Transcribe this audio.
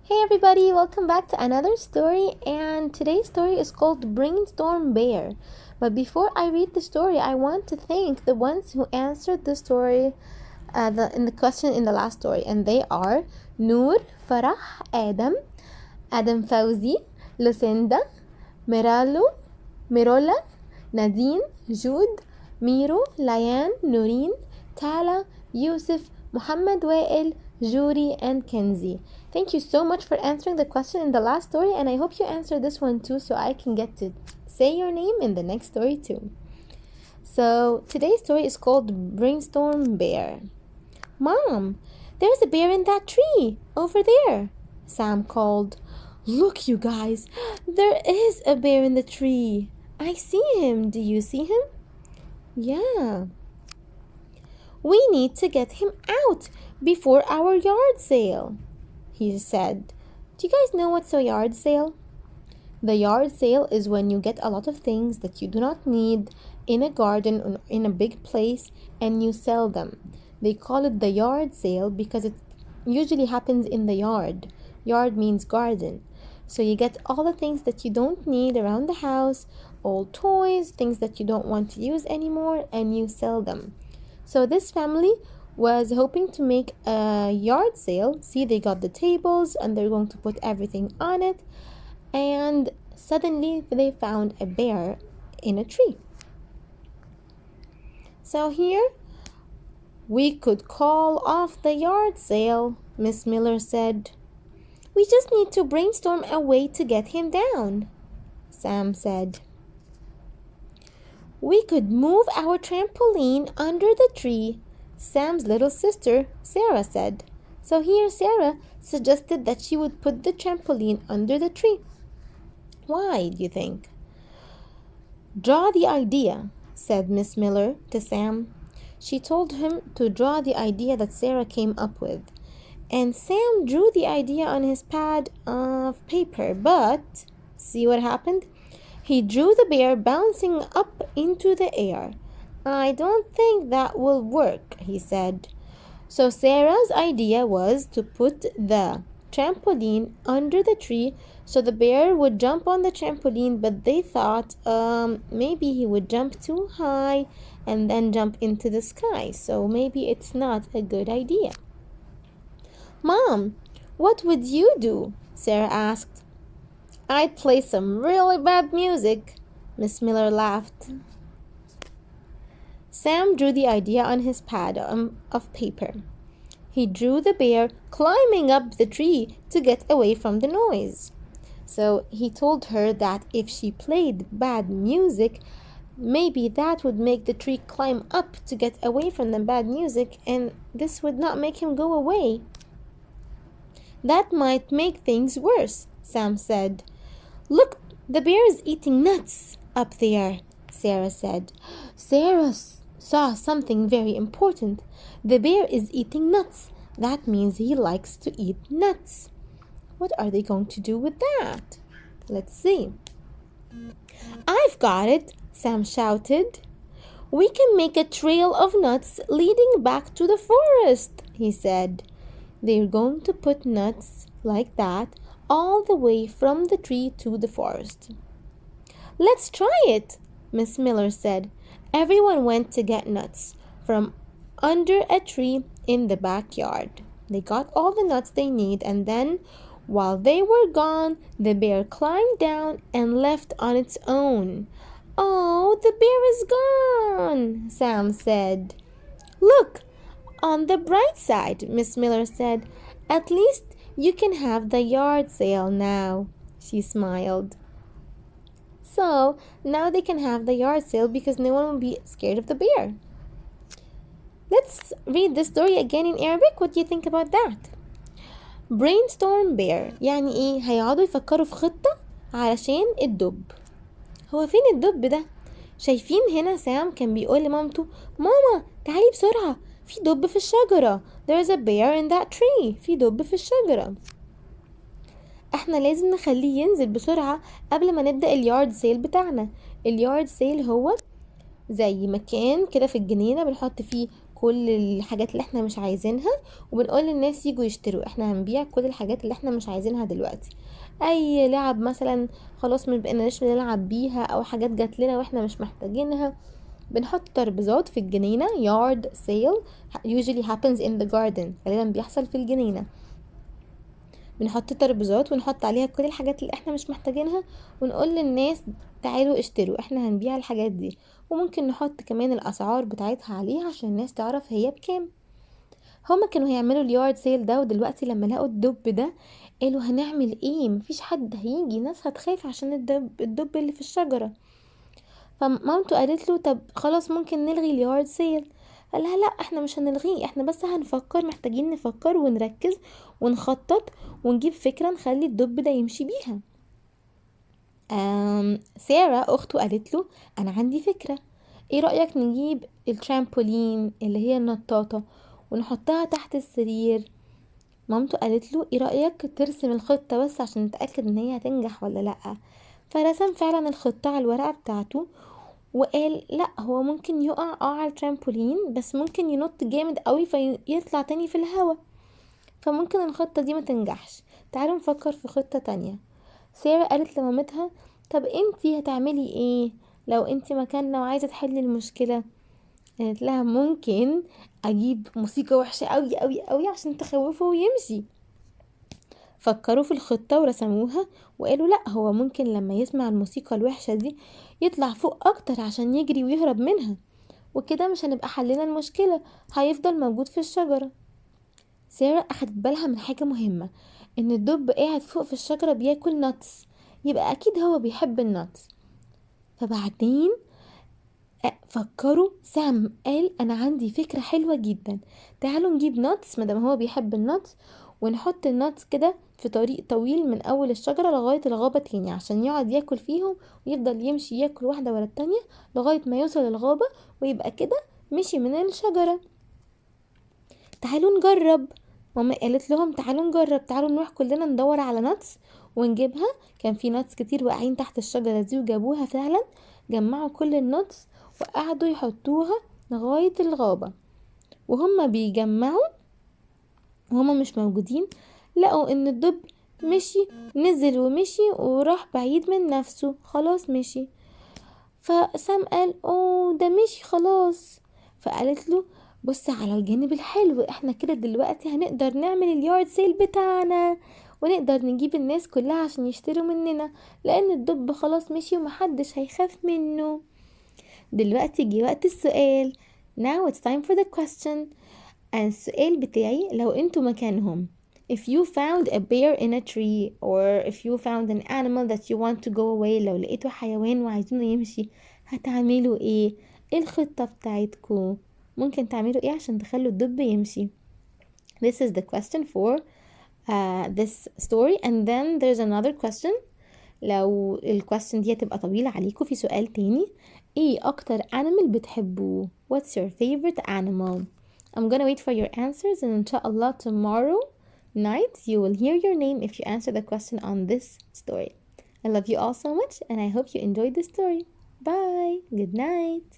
Hey everybody, welcome back to another story, and today's story is called Brainstorm Bear. But before I read the story, I want to thank the ones who answered the story in the question in the last story, and they are Noor, Farah, Adam Fauzi, Lucinda, Mirola, Nadine, Jude, Miro, Layan, Noreen, Tala, Yusuf, Muhammad Wael, Juri, and Kenzie. Thank you so much for answering the question in the last story, and I hope you answer this one too so I can get to say your name in the next story too. So today's story is called Brainstorm Bear. Mom, there's a bear in that tree over there, Sam called. Look, you guys, there is a bear in the tree. I see him. Do you see him? Yeah. We need to get him out before our yard sale, he said. Do you guys know what's a yard sale? The yard sale is when you get a lot of things that you do not need in a garden or in a big place and you sell them. They call it the yard sale because it usually happens in the yard. Yard means garden. So you get all the things that you don't need around the house, old toys, things that you don't want to use anymore, and you sell them. So this family was hoping to make a yard sale. See, they got the tables and they're going to put everything on it. And suddenly they found a bear in a tree. So here, we could call off the yard sale, Miss Miller said. We just need to brainstorm a way to get him down, Sam said. We could move our trampoline under the tree, Sam's little sister, Sarah, said. So here Sarah suggested that she would put the trampoline under the tree. Why, do you think? Draw the idea, said Miss Miller to Sam. She told him to draw the idea that Sarah came up with. And Sam drew the idea on his pad of paper, but see what happened? He drew the bear bouncing up into the air. I don't think that will work, he said. So Sarah's idea was to put the trampoline under the tree so the bear would jump on the trampoline, but they thought maybe he would jump too high and then jump into the sky. So maybe it's not a good idea. Mom, what would you do? Sarah asked. I'd play some really bad music, Miss Miller laughed. Sam drew the idea on his pad of paper. He drew the bear climbing up the tree to get away from the noise. So he told her that if she played bad music, maybe that would make the tree climb up to get away from the bad music, and this would not make him go away. That might make things worse, Sam said. Look, the bear is eating nuts up there, Sarah said. Sarah saw something very important. The bear is eating nuts. That means he likes to eat nuts. What are they going to do with that? Let's see. I've got it, Sam shouted. We can make a trail of nuts leading back to the forest, he said. They're going to put nuts like that all the way from the tree to the forest. Let's try it, Miss Miller said. Everyone went to get nuts from under a tree in the backyard. They got all the nuts they need, and then, while they were gone, the bear climbed down and left on its own. Oh, the bear is gone, Sam said. Look, on the bright side, Miss Miller said. At least you can have the yard sale now, she smiled. So now they can have the yard sale because no one will be scared of the bear. Let's read the story again in Arabic. What do you think about that? Brainstorm Bear يعني ايه؟ هيقعدوا يفكروا في خطة علشان الدب. هو فين الدب ده؟ شايفين هنا سام كان بيقول لمامته ماما تعالي بسرعة في دب في الشجرة. There's a bear in that tree. في دب في الشجرة. احنا لازم نخليه ينزل بسرعة قبل ما نبدأ اليارد سيل بتاعنا. اليارد سيل هو زي مكان كده في الجنينة بنحط فيه كل الحاجات اللي احنا مش عايزينها، وبنقول للناس يجوا يشتروا. احنا هنبيع كل الحاجات اللي احنا مش عايزينها دلوقتي. اي لعب مثلا خلاص ما بقيناش نلعب بيها، او حاجات جات لنا واحنا مش محتاجينها. بنحط ترابيزات في الجنينة. yard sale usually happens in the garden، غالبا بيحصل في الجنينة. بنحط ترابيزات ونحط عليها كل الحاجات اللي احنا مش محتاجينها، ونقول للناس تعالوا اشتروا، احنا هنبيع الحاجات دي. وممكن نحط كمان الاسعار بتاعتها عليها عشان الناس تعرف هي بكام. هما كانوا هيعملوا اليارد سيل ده، ودلوقتي لما لقوا الدب ده قالوا هنعمل ايه؟ مفيش حد هيجي، ناس هتخاف عشان الدب اللي في الشجرة. فمامته قالت له طب خلاص ممكن نلغي اليارد سيل. قال لها لا، احنا مش هنلغيه، احنا بس هنفكر، محتاجين نفكر ونركز ونخطط ونجيب فكرة نخلي الدب ده يمشي بيها. سارة اخته قالت له انا عندي فكرة، ايه رأيك نجيب الترامبولين اللي هي النطاطة ونحطها تحت السرير؟ مامته قالت له ايه رأيك ترسم الخطة بس عشان نتأكد ان هي هتنجح ولا لا. فرسم فعلا الخطة على الورقة بتاعته، وقال لا، هو ممكن يقع على الترامبولين، بس ممكن ينط جامد قوي فيطلع تاني في الهوا، فممكن الخطة دي ما تنجحش. تعالوا نفكر في خطة تانية. سارة قالت لمامتها طب انتي هتعملي ايه لو انتي مكاننا وعايزة تحلي المشكلة؟ قالت لها ممكن اجيب موسيقى وحشة قوي قوي قوي عشان تخوفه ويمشي. فكروا في الخطة ورسموها، وقالوا لا، هو ممكن لما يسمع الموسيقى الوحشة دي يطلع فوق اكتر عشان يجري ويهرب منها، وكده مش هنبقى حلنا المشكلة، هيفضل موجود في الشجرة. سارة اخدت بالها من حاجة مهمة، ان الدب قاعد فوق في الشجرة بياكل نتس، يبقى اكيد هو بيحب النتس. فبعدين فكروا، سام قال انا عندي فكرة حلوة جدا، تعالوا نجيب نتس مادام هو بيحب النتس، ونحط النتس كده في طريق طويل من اول الشجرة لغاية الغابة تاني عشان يقعد ياكل فيهم، ويفضل يمشي ياكل واحدة ورا التانية لغاية ما يوصل الغابة، ويبقى كده مشي من الشجرة. تعالوا نجرب. ماما قالت لهم تعالوا نجرب، تعالوا نروح كلنا ندور على نتس ونجيبها. كان في نتس كتير واقعين تحت الشجرة دي، وجابوها فعلا، جمعوا كل النتس وقعدوا يحطوها لغاية الغابة. وهم بيجمعوا وهم مش موجودين، لقوا ان الدب مشي، نزل ومشي وراح بعيد من نفسه، خلاص مشي. فسام قال اوه ده مشي خلاص. فقالت له بص على الجانب الحلو، احنا كده دلوقتي هنقدر نعمل اليارد سيل بتاعنا، ونقدر نجيب الناس كلها عشان يشتروا مننا، لان الدب خلاص مشي ومحدش هيخاف منه. دلوقتي جه وقت السؤال. Now it's time for the question. السؤال بتاعي، لو انتوا مكانهم، if you found a bear in a tree or if you found an animal that you want to go away، لو لقيتوا حيوان وعايزينه يمشي هتعملوا ايه؟ ايه الخطة بتاعتكم؟ ممكن تعملوا ايه عشان تخلوا الدب يمشي؟ This is the question for this story, and then there's another question. لو الكويستشن دي هتبقى طويلة عليكم، في سؤال تاني، ايه اكتر animal بتحبوه؟ What's your favorite animal? I'm gonna wait for your answers, and inshallah tomorrow night you will hear your name if you answer the question on this story. I love you all so much, and I hope you enjoyed the story. Bye. Good night.